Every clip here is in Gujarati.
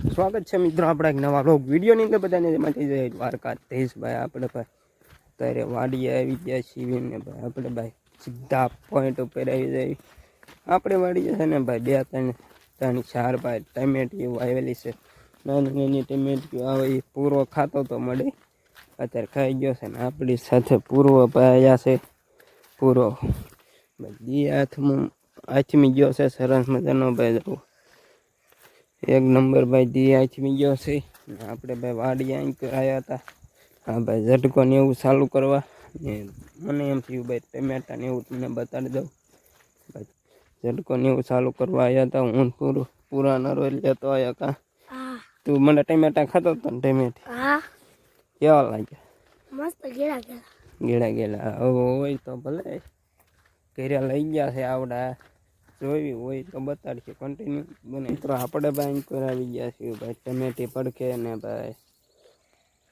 સ્વાગત છે મિત્રો આપણા એક નવા વ્લોગ વિડીયોની અંદર બધાને એમાંથી જય દ્વારકાધીશ ભાઈ આપણે ભાઈ ત્યારે વાડીએ આવી ગયા છીએ ને ભાઈ આપણે ભાઈ સીધા પોઈન્ટ ઉપર આવી જાય આપણે વાડીએ છે ને ભાઈ 2-3 ભાઈ ટમેટી વાવેલી છે નાની નાની ટમેટી આવે એ પૂરો ખાતો તો મળે અત્યારે ખાઈ ગયો છે ને આપણી સાથે પૂરો પાયા છે પૂરો ભાઈ હાથમી ગયો છે સરસ મજાનો ભાઈ एक नंबर भाई दी आचमी गयो से આપણે ભાઈ વાડી આઈ કરાયા હતા હા ભાઈ ઝટકો ને એવું ચાલુ કરવા ને મને એમ થયું ભાઈ ટમેટા ને એવું તમને બતાડી દઉં ભાઈ ઝટકો ને એવું ચાલુ કરવા આવ્યા હતા હું પૂરા નરો લેતો આવ્યો કા તું મને ટમેટા ખાતો તો ને ટમેટી હા કેવા લાગ્યા મસ્ત ગેડા ગેડા હોય તો ભલે ઘરે લઈ ગયા છે આવડા જોઈ હોય તો બતાડશે કન્ટિન્યુ બને મિત્રો આપણે ભાઈ કરાવી ગયા છીએ ભાઈ ટમેટી પડખે ને ભાઈ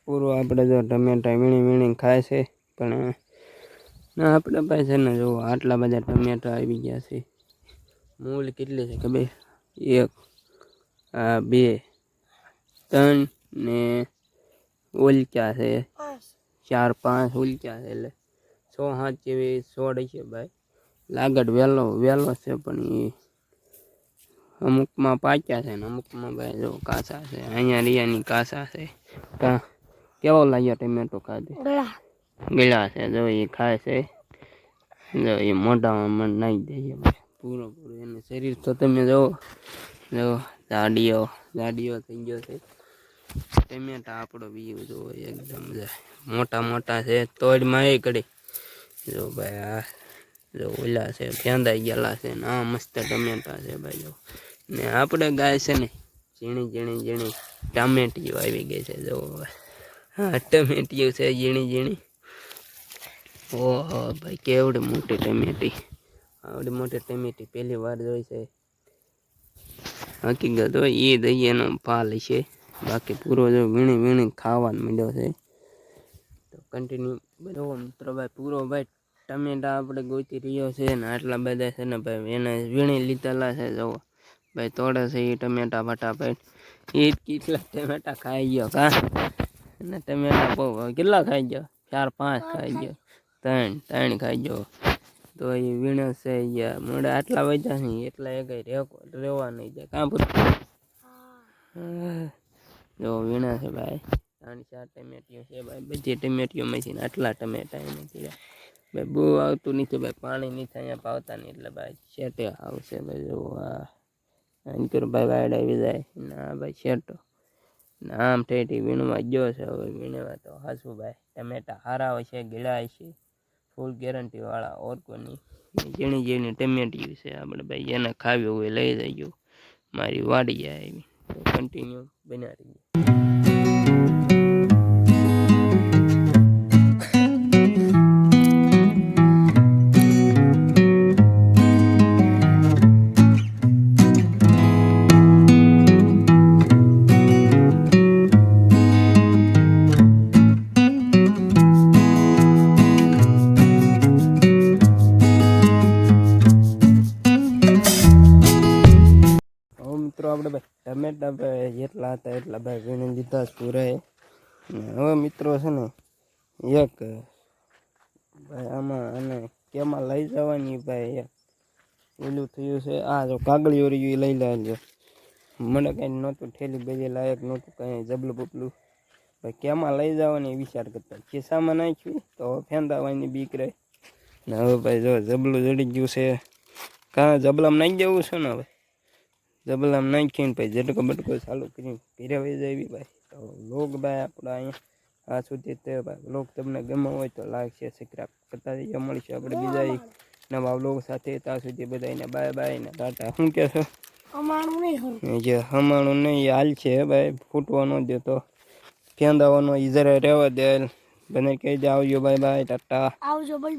પૂરું આપણે જો ટમેટા વીણી ખાય છે પણ ના આપણે ભાઈ છે ને જો આટલા બધા ટમેટા આવી ગયા છે મૂળ કેટલી છે ખબર 1 2 3 ને ઓલક્યા છે 4-5 ઓલક્યા છે એટલે 6-7 જેવી છોડ છે ભાઈ लागत वेलो से पण अमुक में पाक्या है अमुक में भाई जो कासा है अँ रियानी कासा है का केवो लाग्यो टमेटो खाधे गला से जो ये खाए से जो ये मोटा में नहीं दे पूरो पूरो एने शरीर तो तमे जो जाडियो थई गयो छे टमेटा आपड़ो व्यू जो एकदम मोटा मोटा है तोड़ में कड़े जो भाई जो ओला से फेंदाई गेला से ना मस्त टमेटा से भाई जो ने आपणे गाय से ने झीणी झीणी झीणी टमेटी आई गई है जो हाँ टमेटी से झीणी झीणी ओहो भाई केवड़ी मोटी टमेटी आवड़ी मोटी टमेटी पहली बार जोई से हकीकत तो ये दही नो फाल है बाकी पूरो जो वीणी वीणी खावा मिलो से तो कंटिन्यू बनो मित्रों भाई पूरो भाई टमेटा આપણે ગોતી રહ્યો છે ને આટલા બધા છે ને ભાઈ એને વીણી લીધેલા છે જો ભાઈ તોડે છે એ ટમેટા ફટાફટ એ કેટલા ટમેટા ખાઈ ગયો કા અને ટમેટા બહુ કેટલા ખાઈ ગયો 4-5 ખાઈ ગયો 3 ખાઈ ગયો તો એ વીણે છે યાર મોડે આટલા વધ્યા છે એટલા એ કઈ રેવા નહીં જાય કાં પૂછ જો વીણે છે ભાઈ 3-4 ટમેટીઓ છે ભાઈ બધી ટમેટીઓ માંથી આટલા ટમેટા એને કીધા भाई बो आवतु नहीं भाई पानी नहीं था अँ पावता नहीं એટલે भाई शेटे आवशे भाई जो अंकर भाई वाइड आई जाए ना भाई शेटो आम ठेठी वीणवा गयो छे हवे वीणवा तो हासु भाई टमेटा हारा होशे गीला हशे फूल गेरंटी वाला और कोनी जीणी जीणी टमेटी छे आपणे भाई एने खावी होय लई जइयो मारी वाडी आई तो कंटिन्यू बना रही આપણે ભાઈ ટમેટા ભાઈ જેટલા હતા એટલા ભાઈ વીણી લીધા પૂરા હવે મિત્રો છે ને એક ભાઈ આમાં અને કેમાં લઈ જવાની ભાઈ ઓલું થયું છે આ જો કાગળિયો રહ્યું લઈ લેજો મને કંઈ નહોતું ઠેલી બેલી લાયક નહોતું કંઈ જબલું બબલું ભાઈ કેમાં લઈ જવાની વિચાર કરતા ખિસ્સામાં નાખ્યું તો ફેંદાવાની બીક રહે ને હવે ભાઈ જો જબલું જડી ગયું છે કાં જબલામાં નાખી જવું છે ને હવે जबलाम नाखीने भाई झटको बटको चालू कर घरे वही जाए भाई तो लोग भाई अपना अँ आ सुधी भाई लोग तमने गमे हो तो लाइक शेयर सब्सक्राइब करता रहिए मळीशुं आपणे बीजा एक नवा लोग साथे ત્યાં સુધી બધાને બાય બાય ને ટાટા શું કહેશો હમાણું નહીં જે હમાણું નહીં હાલ છે ભાઈ ફૂટવા ન દે તો ફેંદાવાનો ઈ જરા રહેવા દે બને કહી દે આવજો બાય બાય ટાટા આવજો બાય